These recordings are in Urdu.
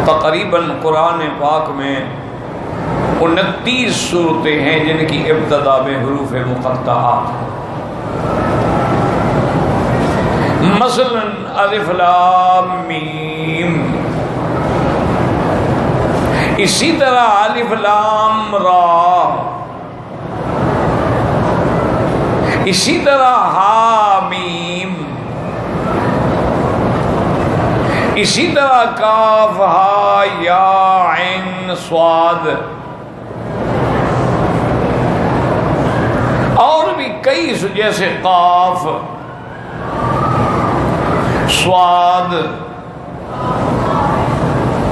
تقریباً قرآن پاک میں 29 صورتیں ہیں جن کی ابتدا میں حروف مقطعات ہیں. مثلا الف لام میم، اسی طرح الف لام را، اسی طرح ہا میم، اسی طرح کاف ہا یا عین صاد، اور بھی کئی جیسے قاف صاد،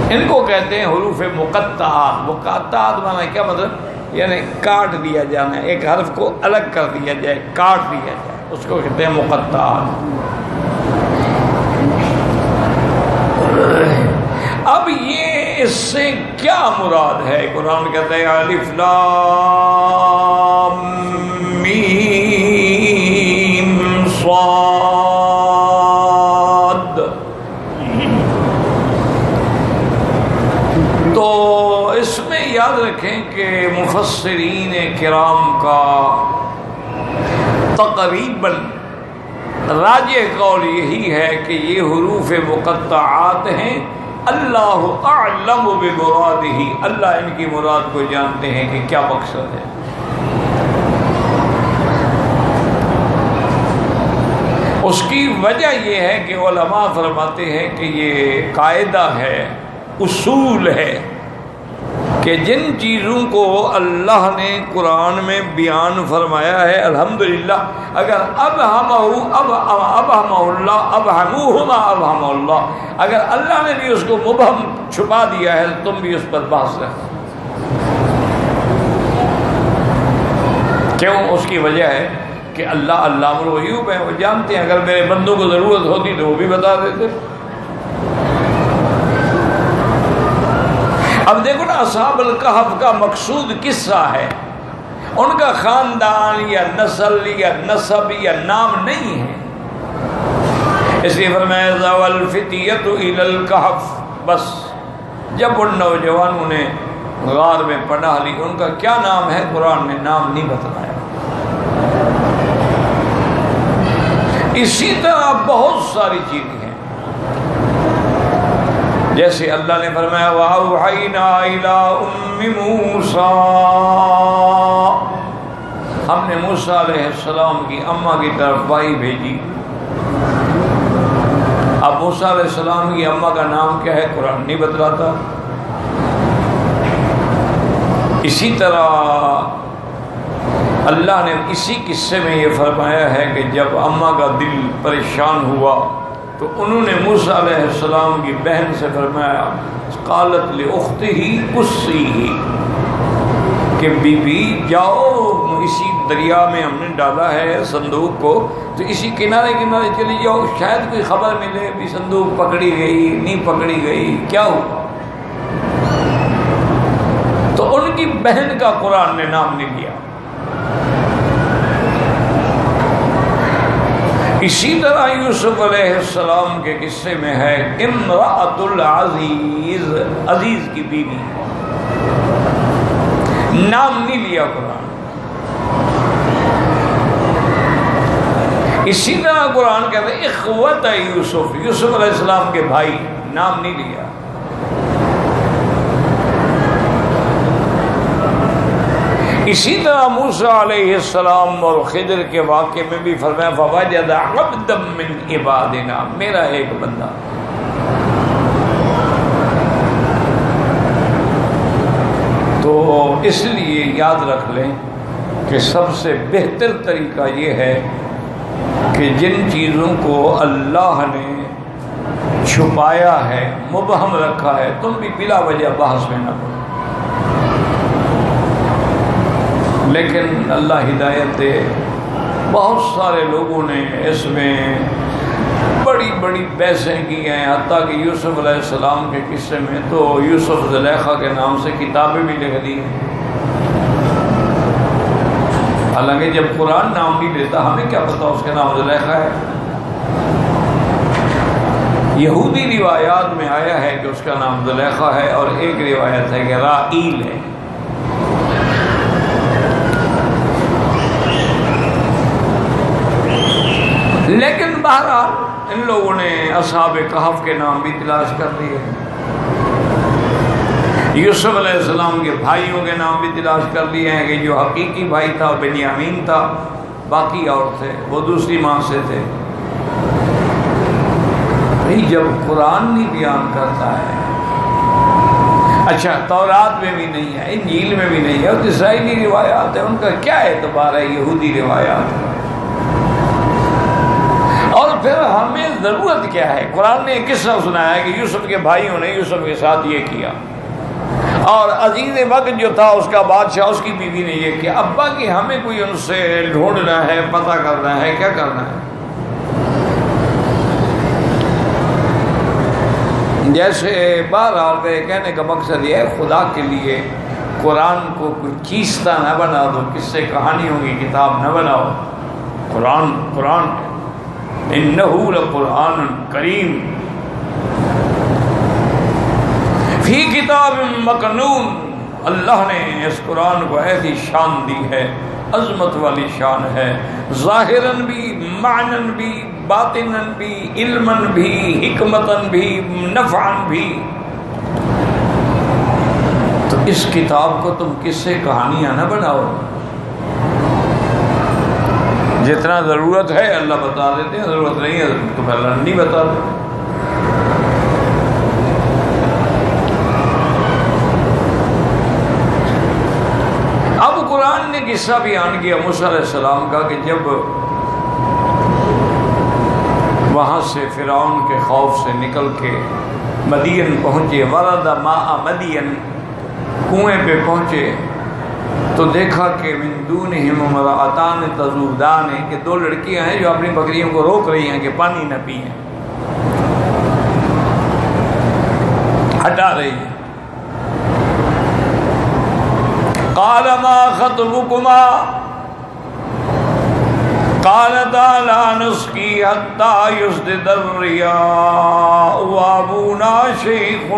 ان کو کہتے ہیں حروف مقطعات. مقطعات معنی کیا مطلب؟ یعنی کاٹ دیا جانا، ایک حرف کو الگ کر دیا جائے، کاٹ دیا جائے، اس کو کہتے ہیں مقطعات. اب یہ اس سے کیا مراد ہے؟ قرآن کہتا ہے الف لام میم صاد. تو اس میں یاد رکھیں کہ مفسرین کرام کا تقریباً راجح قول یہی ہے کہ یہ حروف مقطعات ہیں. اللہ اعلم بمرادہ، اللہ ان کی مراد کو جانتے ہیں کہ کیا مقصد ہے. اس کی وجہ یہ ہے کہ علماء فرماتے ہیں کہ یہ قاعدہ ہے، اصول ہے کہ جن چیزوں کو اللہ نے قرآن میں بیان فرمایا ہے، الحمدللہ اگر ابہمہ اللہ، اگر اللہ نے بھی اس کو مبہم چھپا دیا ہے تو تم بھی اس پر بحث رکھو. کیوں؟ اس کی وجہ ہے کہ اللہ علام الغیوب ہے، وہ جانتے ہیں. اگر میرے بندوں کو ضرورت ہوتی تو وہ بھی بتا دیتے. اب دیکھو نا، اصحاب الکہف کا مقصود قصہ ہے، ان کا خاندان یا نسل یا نسب یا نام نہیں ہے. اس لیے فرمایا ذَوَا الْفِتْيَةُ إِلَى الْكَهْفِ، بس جب ان نوجوانوں نے غار میں پناہ لی، ان کا کیا نام ہے قرآن نے نام نہیں بتلایا. اسی طرح بہت ساری چیزیں ہیں، جیسے اللہ نے فرمایا وَأَوْحَيْنَا إِلَىٰ أُمِّ مُوسَىٰ، ہم نے موسیٰ علیہ السلام کی اماں کی طرف وحی بھیجی. اب موسیٰ علیہ السلام کی اماں کا نام کیا ہے قرآن نہیں بتلاتا. اسی طرح اللہ نے اسی قصے میں یہ فرمایا ہے کہ جب اماں کا دل پریشان ہوا تو انہوں نے موسیٰ علیہ السلام کی بہن سے فرمایا قالت لأختہ قصیہ، کہ بی بی جاؤ اسی دریا میں ہم نے ڈالا ہے صندوق کو، تو اسی کنارے کنارے چلی جاؤ، شاید کوئی خبر ملے بھی صندوق پکڑی گئی نہیں پکڑی گئی، کیا ہوا. تو ان کی بہن کا قرآن نے نام نہیں لیا. اسی طرح یوسف علیہ السلام کے قصے میں ہے امرأۃ العزیز، عزیز کی بیوی، نام نہیں لیا قرآن. اسی طرح قرآن کہتا ہے اخوت یوسف، یوسف علیہ السلام کے بھائی، نام نہیں لیا. اسی طرح موسیٰ علیہ السلام اور خضر کے واقعے میں بھی فرمایا فوجد عبدا من عبادنا، میرا ایک بندہ. تو اس لیے یاد رکھ لیں کہ سب سے بہتر طریقہ یہ ہے کہ جن چیزوں کو اللہ نے چھپایا ہے، مبہم رکھا ہے، تم بھی بلا وجہ بحث میں نہ پڑو. لیکن اللہ ہدایت دے، بہت سارے لوگوں نے اس میں بڑی بڑی بحثیں کی ہیں، حتیٰ کہ یوسف علیہ السلام کے قصے میں تو یوسف زلیخا کے نام سے کتابیں بھی لکھ دی ہیں. حالانکہ جب قرآن نام نہیں لیتا ہمیں کیا پتا اس کے نام زلیخا ہے. یہودی روایات میں آیا ہے کہ اس کا نام زلیخا ہے، اور ایک روایت ہے کہ رائیل ہے۔ لیکن بہرحال ان لوگوں نے اصحاب کہف کے نام بھی تلاش کر لیے، یوسف علیہ السلام کے بھائیوں کے نام بھی تلاش کر لیے ہیں کہ جو حقیقی بھائی تھا بنیامین تھا، باقی اور تھے وہ دوسری ماں سے تھے۔ جب قرآن نہیں بیان کرتا ہے، اچھا تورات میں بھی نہیں ہے، انجیل میں بھی نہیں ہے، اور اسرائیلی روایات ہیں، ان کا کیا اعتبار ہے یہودی روایات؟ اور پھر ہمیں ضرورت کیا ہے؟ قرآن نے ایک قصہ سنایا ہے کہ یوسف کے بھائیوں نے یوسف کے ساتھ یہ کیا، اور عزیز وقت جو تھا اس کا بادشاہ، اس کی بیوی نے یہ کیا۔ ابا کی ہمیں کوئی ان سے ڈھونڈنا ہے، پتہ کرنا ہے، کیا کرنا ہے؟ جیسے بہرحال کہنے کا مقصد یہ ہے، خدا کے لیے قرآن کو کوئی چیزتا نہ بنا دو، کس سے کہانیوں کی کتاب نہ بناؤ۔ قرآن انہو لقرآن کریم فی کتاب مکنون، اللہ نے اس قرآن کو ایسی شان دی ہے، عظمت والی شان ہے، ظاہراً بھی، معنن بھی، باطناً بھی، علماً بھی، حکمتاً بھی، نفعاً بھی۔ تو اس کتاب کو تم کس سے کہانیاں نہ بناؤ، جتنا ضرورت ہے اللہ بتا دیتے ہیں، ضرورت نہیں ہے تو پھر اللہ نہیں بتا دیتے۔ اب قرآن نے قصہ بیان کیا موسیٰ علیہ السلام کا کہ جب وہاں سے فرعون کے خوف سے نکل کے مدین پہنچے، ورد ماء مدین، کنویں پہ پہنچے تو دیکھا کہ من دونہم امرأتان تذودان، کہ دو لڑکیاں ہیں جو اپنی بکریوں کو روک رہی ہیں کہ پانی نہ پئیں، ہٹا رہی ہیں۔ قال ما خطبكما قالتا لا نسقي حتى يصدر الرعاء وابونا شيخ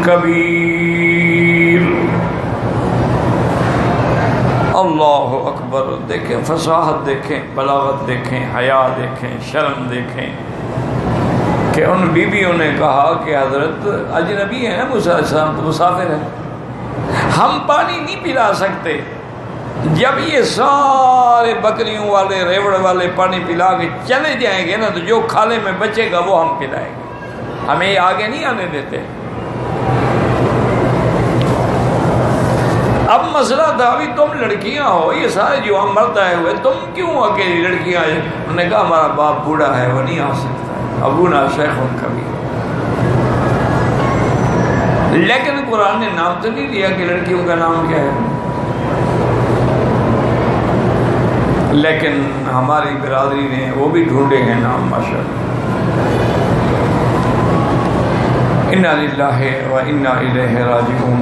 كبير۔ اللہ اکبر! دیکھیں فصاحت، دیکھیں بلاغت، دیکھیں حیا، دیکھیں شرم، دیکھیں کہ ان بیویوں نے کہا کہ حضرت اجنبی ہیں نا، موسیٰ علیہ السلام تو مسافر ہیں، ہم پانی نہیں پلا سکتے، جب یہ سارے بکریوں والے ریوڑ والے پانی پلا کے چلے جائیں گے نا تو جو کھالے میں بچے گا وہ ہم پلائیں گے، ہمیں یہ آگے نہیں آنے دیتے۔ اب مسئلہ تھا ابھی تم لڑکیاں ہو، یہ سارے جو ہم مرد آئے ہوئے، تم کیوں اکیلی لڑکیاں آئے؟ انہوں نے کہا ہمارا باپ بوڑھا ہے، وہ نہیں آ سکتا، ابونا شیخ کبیر۔ لیکن قرآن نے نام تو نہیں دیا کہ لڑکیوں کا نام کیا ہے، لیکن ہماری برادری نے وہ بھی ڈھونڈے ہیں نام ماشاءاللہ۔ انا للہ و انا الیہ راجعون۔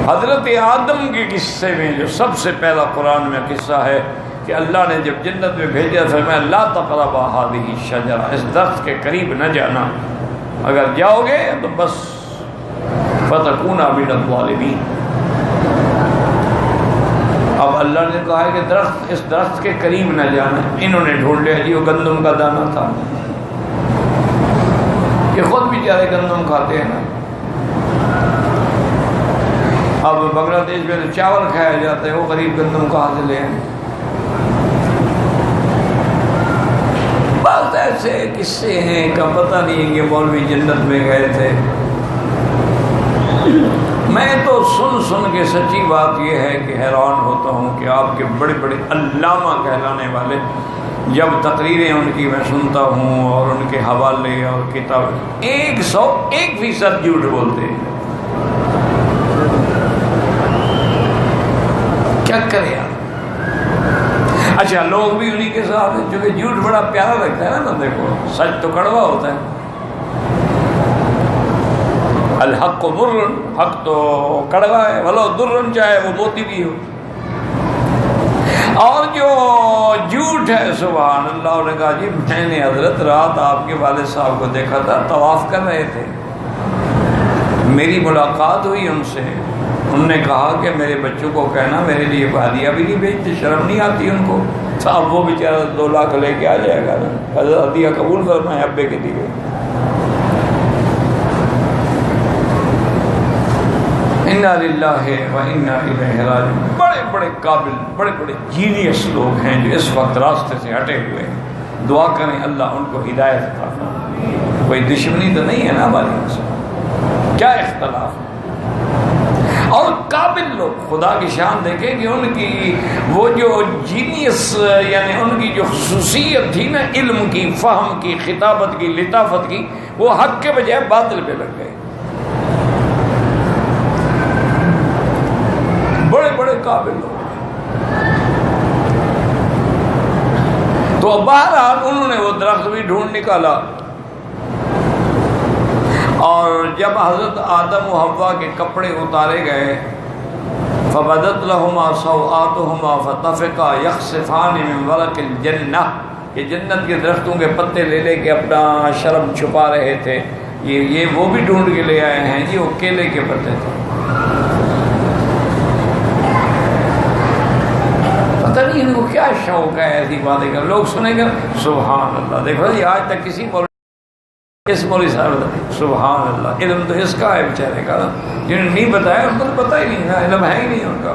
حضرت آدم کے قصے میں جو سب سے پہلا قرآن میں قصہ ہے کہ اللہ نے جب جنت میں بھیجا فرمایا لا تقربا هذه الشجرہ، اس درخت کے قریب نہ جانا، اگر جاؤ گے تو بس فتکونا من الظالمین۔ اب اللہ نے کہا ہے کہ اس درخت کے قریب نہ جانا، انہوں نے ڈھونڈ لیا جی وہ گندم کا دانہ تھا، یہ خود بیچارے گندم کھاتے ہیں نا، اب بنگلہ دیش میں تو چاول کھایا جاتا ہے، وہ غریب گندم کہاں سے لے آئیں؟ بس ایسے قصے ہیں کہ پتہ نہیں کہ مولوی جنت میں گئے تھے۔ میں تو سن کے سچی بات یہ ہے کہ حیران ہوتا ہوں کہ آپ کے بڑے بڑے علامہ کہلانے والے جب تقریریں ان کی میں سنتا ہوں اور ان کے حوالے اور کتاب 101% جھوٹ بولتے ہیں۔ کیا کرے آپ؟ اچھا لوگ بھی انہی کے ساتھ ہیں، چونکہ جھوٹ بڑا پیارا لگتا ہے نا بندے کو، سچ تو کڑوا ہوتا ہے۔ الحق مر، حق تو کڑوا ہے، ولو در چاہے وہ موتی بھی ہو۔ اور جو جھوٹ ہے سبحان اللہ، انہوں نے کہا جی میں نے حضرت رات آپ کے والد صاحب کو دیکھا تھا، طواف کر رہے تھے، میری ملاقات ہوئی ان سے، انہوں نے کہا کہ میرے بچوں کو کہنا میرے لیے ہدیہ بھی نہیں بھیجتے، شرم نہیں آتی ان کو، صاحب وہ بیچارہ 2 لاکھ لے کے آ جائے گا، حضرت ہدیہ قبول فرمائے ابے کے لیے۔ انا للہ و انا الیہ راجعون۔ بڑے بڑے قابل، بڑے بڑے جینیس لوگ ہیں جو اس وقت راستے سے ہٹے ہوئے ہیں، دعا کریں اللہ ان کو ہدایت عطا فرمائے۔ کوئی دشمنی تو نہیں ہے نا ہماری ان سے، کیا اختلاف ہے؟ اور قابل لوگ، خدا کی شان دیکھیں کہ ان کی وہ جو جینیس یعنی ان کی جو خصوصیت تھی نا، علم کی، فہم کی، خطابت کی، لطافت کی، وہ حق کے بجائے باطل پہ لگ گئے۔ بڑے بڑے قابل لوگ۔ تو بہرحال انہوں نے وہ درخت بھی ڈھونڈ نکالا، اور جب حضرت آدم و حوا کے کپڑے اتارے گئے، فبدت لهما سوآتهما فطفقا يخصفان من ورق الجنہ، یہ جنت کے درختوں کے پتے لے لے کے اپنا شرم چھپا رہے تھے، یہ وہ بھی ڈھونڈ کے لے آئے ہیں جی، وہ کیلے کے پتے تھے۔ پتہ نہیں ان کو کیا شوق ہے ایسی باتیں کر، لوگ سنیں گے سبحان اللہ۔ دیکھو جی آج تک کسی اس مولوی صاحب سبحان اللہ، علم تو اس کا ہے بیچارے کا، جنہوں نے نہیں بتایا ان کو تو پتہ ہی نہیں ہے، علم ہے ہی نہیں ان کا۔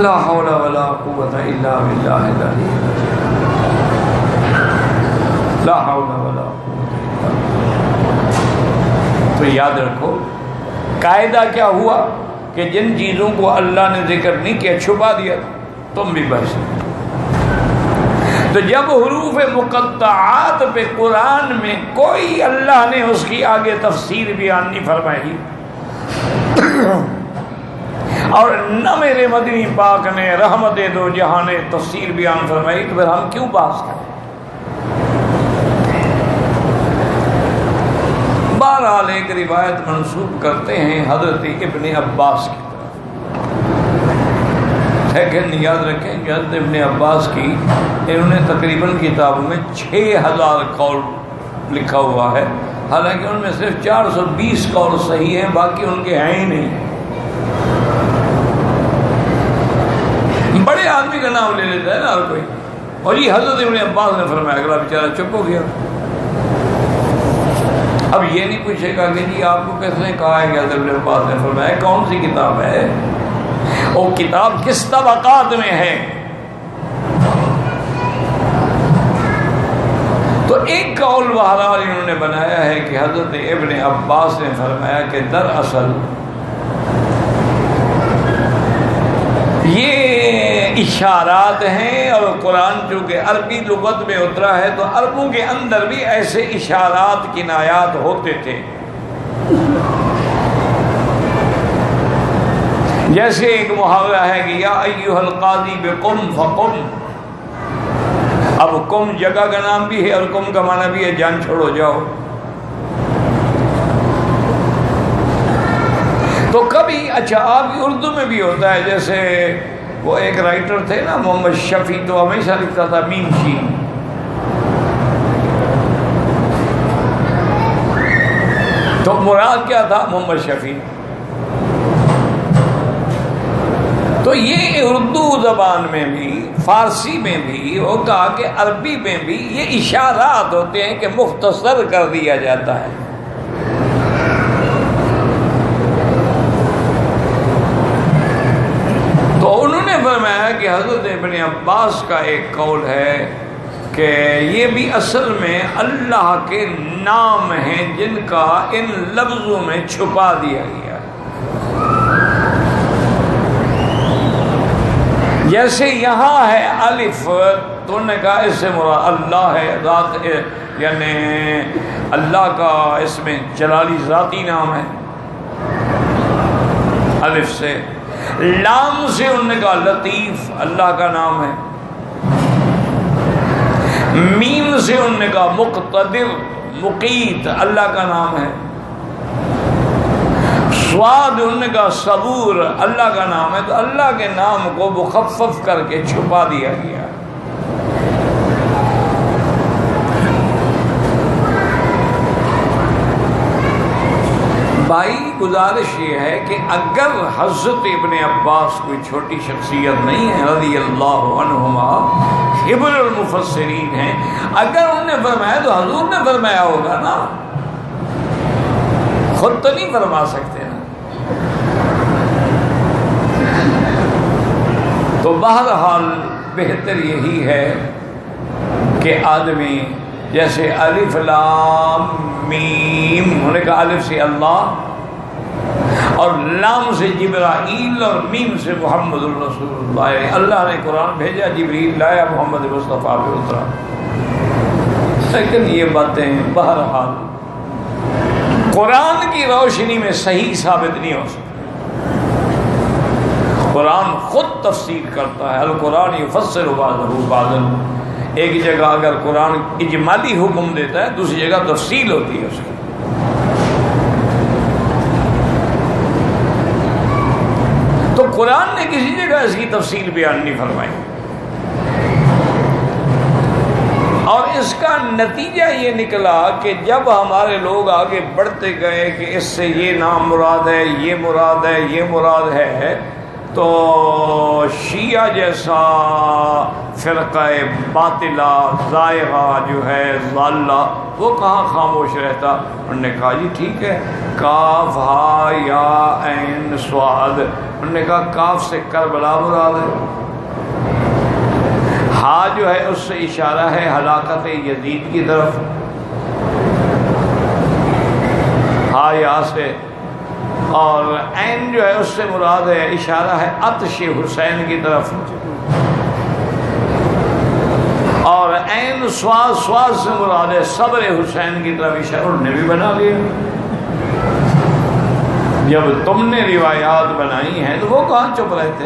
لا حول ولا قوت الا باللہ العلی العظیم، لا حول ولا قوت الا باللہ۔ تو یاد رکھو قاعدہ کیا ہوا کہ جن چیزوں کو اللہ نے ذکر نہیں کیا چھپا دیا، تم بھی بچ۔ تو جب حروف مقطعات پہ قرآن میں کوئی اللہ نے اس کی آگے تفسیر بیان نہیں فرمائی، اور نہ میرے مدنی پاک نے رحمت دو جہاں نے تفسیر بیان فرمائی، تو پھر ہم کیوں بحث کریں؟ بہرحال ایک روایت منسوب کرتے ہیں حضرت ابن عباس کی، لیکن یاد رکھیں کہ حضرت ابن عباس کی انہوں نے تقریباً کتابوں میں 6000 قول لکھا ہوا ہے، حالانکہ ان میں صرف 420 قول صحیح ہیں، باقی ان کے ہیں ہی نہیں۔ بڑے آدمی کا نام لے لیتا ہے نا ہر کوئی، اور یہ حضرت ابن عباس نے فرمایا، اگلا بیچارہ چپ ہو گیا۔ اب یہ نہیں پوچھے گا کہ جی آپ کو کس نے کہا ہے کہ حضرت ابن عباس نے فرمایا، کون سی کتاب ہے، وہ کتاب کس طبقات میں ہے۔ تو ایک قول بہرحال انہوں نے بنایا ہے کہ حضرت ابن عباس نے فرمایا کہ دراصل یہ اشارات ہیں، اور قرآن چونکہ عربی لغت میں اترا ہے تو عربوں کے اندر بھی ایسے اشارات کنایات ہوتے تھے، جیسے ایک محاورہ ہے کہ یا ایھا القاضی بقم فقم، اب قم جگہ کا نام بھی ہے اور قم کا معنی بھی ہے جان چھوڑو جاؤ۔ تو کبھی اچھا آپ اردو میں بھی ہوتا ہے، جیسے وہ ایک رائٹر تھے نا محمد شفیع، تو ہمیشہ لکھتا تھا میم شین، تو مراد کیا تھا محمد شفیع۔ تو یہ اردو زبان میں بھی، فارسی میں بھی ہوگا کہ عربی میں بھی یہ اشارات ہوتے ہیں کہ مختصر کر دیا جاتا ہے۔ تو انہوں نے فرمایا کہ حضرت ابن عباس کا ایک قول ہے کہ یہ بھی اصل میں اللہ کے نام ہیں جن کا ان لفظوں میں چھپا دیا گیا۔ جیسے یہاں ہے الف، تو انہوں نے کہا اس سے مراد اللہ ہے، ذات، یعنی اللہ کا اس میں جلالی ذاتی نام ہے الف سے۔ لام سے انہوں نے کہا لطیف اللہ کا نام ہے۔ میم سے انہوں نے کہا مقتدر، مقیت اللہ کا نام ہے۔ سواد ان کا صبور اللہ کا نام ہے، تو اللہ کے نام کو مخفف کر کے چھپا دیا گیا۔ بھائی گزارش یہ ہے کہ اگر حضرت ابن عباس کوئی چھوٹی شخصیت نہیں ہے رضی اللہ عنہما، حبر المفسرین ہیں، اگر انہوں نے فرمایا تو حضور نے فرمایا ہوگا نا، خود تو نہیں فرما سکتے نا۔ تو بہرحال بہتر یہی ہے کہ آدمی جیسے الف لام میم، انہوں نے کہا الف سے اللہ اور لام سے جبرائیل اور میم سے محمد الرسول اللہ، اللہ نے قرآن بھیجا، جبریل لایا، محمد مصطفیٰ پہ اترا۔ لیکن یہ باتیں بہرحال قرآن کی روشنی میں صحیح ثابت نہیں ہو سکتی۔ قرآن خود تفسیر کرتا ہے، القرآن یفسر بعضہ بعضا۔ ایک جگہ اگر قرآن اجمالی حکم دیتا ہے، دوسری جگہ تفصیل ہوتی ہے اس کی۔ تو قرآن نے کسی جگہ اس کی تفصیل بیان نہیں فرمائی، اور اس کا نتیجہ یہ نکلا کہ جب ہمارے لوگ آگے بڑھتے گئے کہ اس سے یہ نام مراد ہے، یہ مراد ہے، یہ مراد ہے، تو شیعہ جیسا فرقہ باطلہ زائغہ جو ہے ضالہ، وہ کہاں خاموش رہتا۔ انہوں نے کہا جی ٹھیک ہے، کاف ہا یا عین صاد، انہوں نے کہا کاف سے کربلا مراد ہے، ہا جو ہے اس سے اشارہ ہے ہلاکت یزید کی طرف، ہا یا سے، اور عین جو ہے اس سے مراد ہے اشارہ ہے عطش حسین کی طرف، اور عین سواز، سواز سے مراد ہے صبر حسین کی طرف اشارہ۔ انہوں نے بھی بنا لیا۔ جب تم نے روایات بنائی ہیں تو وہ کہاں چپ رہتے؟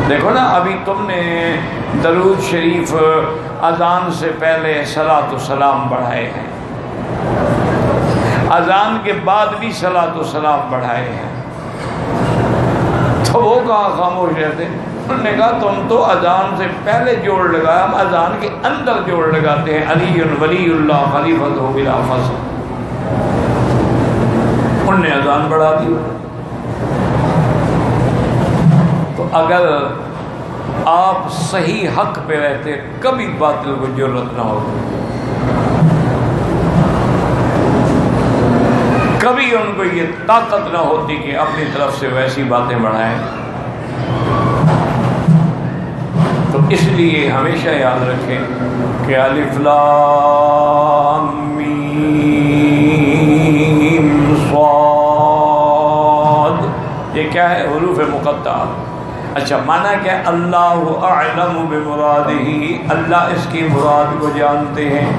دیکھو نا، ابھی تم نے درود شریف اذان سے پہلے صلاۃ و سلام بڑھائے ہیں، اذان کے بعد بھی صلاۃ و سلام بڑھائے ہیں، تو وہ کہاں خاموش رہتے؟ انہوں نے کہا تم تو اذان سے پہلے جوڑ لگایا، ہم اذان کے اندر جوڑ لگاتے ہیں، علی ولی اللہ خلیفۃ بلا فصل۔ انہوں نے اذان بڑھا دی۔ تو اگر آپ صحیح حق پہ رہتے کبھی باطل کو جرأت نہ ہوتی، کبھی ان کو یہ طاقت نہ ہوتی کہ اپنی طرف سے ویسی باتیں بڑھائیں۔ تو اس لیے ہمیشہ یاد رکھیں کہ الف لام میم صاد، یہ کیا ہے؟ حروف مقطعات۔ اچھا معنی کیا ہے؟ اللہ اعلم بمرادہ، اللہ اس کی مراد کو جانتے ہیں۔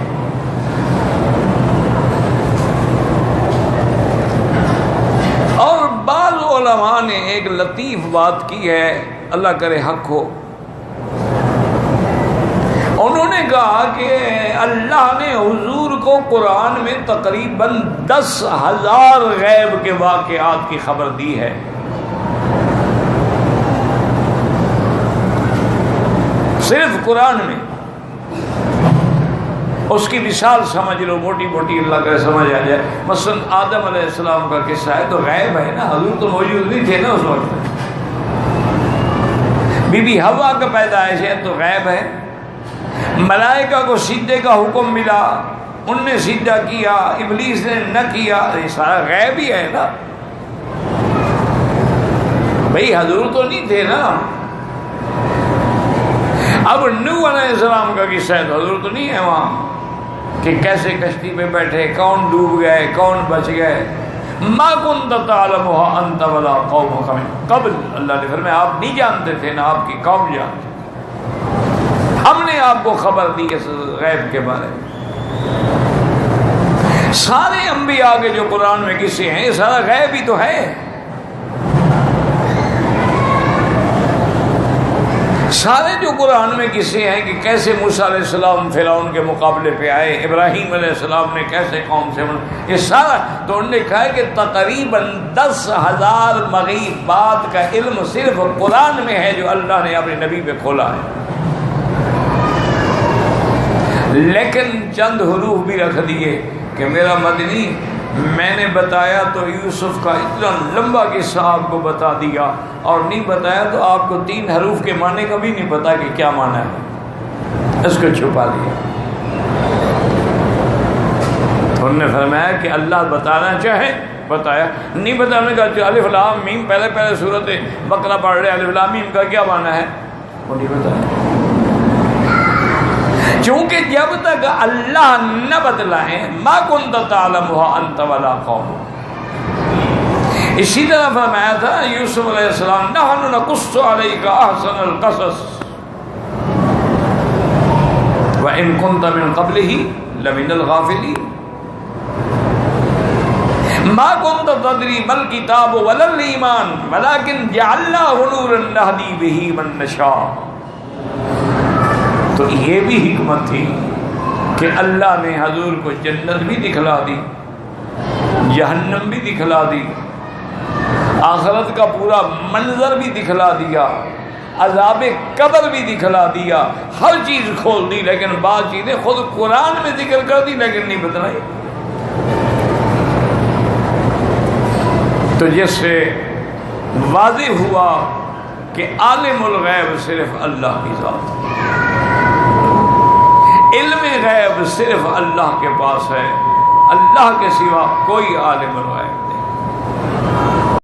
اور بعض علماء نے ایک لطیف بات کی ہے، اللہ کرے حق ہو، انہوں نے کہا کہ اللہ نے حضور کو قرآن میں تقریباً 10,000 غیب کے واقعات کی خبر دی ہے۔ صرف قرآن میں۔ اس کی مثال سمجھ لو، موٹی موٹی اللہ کا سمجھ آ جائے۔ مثلا آدم علیہ السلام کا قصہ ہے تو غیب ہے نا، حضور تو موجود نہیں تھے نا اس وقت۔ بی بی حوا کا پیدائش ہے تو غیب ہے۔ ملائکہ کو سجدے کا حکم ملا، ان نے سجدہ کیا، ابلیس نے نہ کیا، یہ سارا غیب ہی ہے نا۔ بھئی حضور تو نہیں تھے نا۔ اب نوح علیہ السلام کا قصہ ہے تو حضور تو نہیں ہے وہاں کہ کیسے کشتی میں بیٹھے، کون ڈوب گئے، کون بچ گئے۔ ما کنت تعلمها انت ولا قومك من قبل، اللہ نے فرمایا آپ نہیں جانتے تھے نہ آپ کی قوم جانتے، ہم نے آپ کو خبر دی اس غیب کے بارے میں۔ سارے انبیاء کے جو قرآن میں قصے ہیں یہ سارا غیب ہی تو ہے۔ سارے جو قرآن میں قصے ہیں کہ کیسے موسیٰ علیہ السلام فرعون کے مقابلے پہ آئے، ابراہیم علیہ السلام نے کیسے قوم سے یہ سارا، تو انہوں نے کہا کہ تقریباً 10,000 مغیبات کا علم صرف قرآن میں ہے جو اللہ نے اپنے نبی پہ کھولا ہے، لیکن چند حروف بھی رکھ دیے کہ میرا مدنی میں نے بتایا تو یوسف کا اتنا لمبا قصہ آپ کو بتا دیا، اور نہیں بتایا تو آپ کو 3 حروف کے معنی کا بھی نہیں پتا کہ کیا معنی ہے، اس کو چھپا دیا۔ انہوں نے فرمایا کہ اللہ بتانا چاہے بتایا، نہیں بتانے کا جو الف لام میم پہلے سورۃ بقرہ پڑھ رہے الف لام میم کا کیا معنی ہے وہ نہیں بتایا، چونکہ جب تک اللہ نہ بدلائیں ما کنت تعلمها انت ولا قوم۔ اسی طرح فرمایا تھا یوسف علیہ السلام نحن نقص علیک احسن القصص وان كنت من قبله لمن الغافلین ما كنت تدری ما الکتاب ولا الایمان ولكن جعلناه نورا نهدی به من نشاء۔ تو یہ بھی حکمت تھی کہ اللہ نے حضور کو جنت بھی دکھلا دی، جہنم بھی دکھلا دی، آخرت کا پورا منظر بھی دکھلا دیا، عذاب قبر بھی دکھلا دیا، ہر چیز کھول دی، لیکن بعض چیزیں خود قرآن میں ذکر کر دی لیکن نہیں بتلائی۔ تو جس سے واضح ہوا کہ عالم الغیب صرف اللہ کی ذات ہے، علم غیب صرف اللہ کے پاس ہے، اللہ کے سوا کوئی عالم الغیب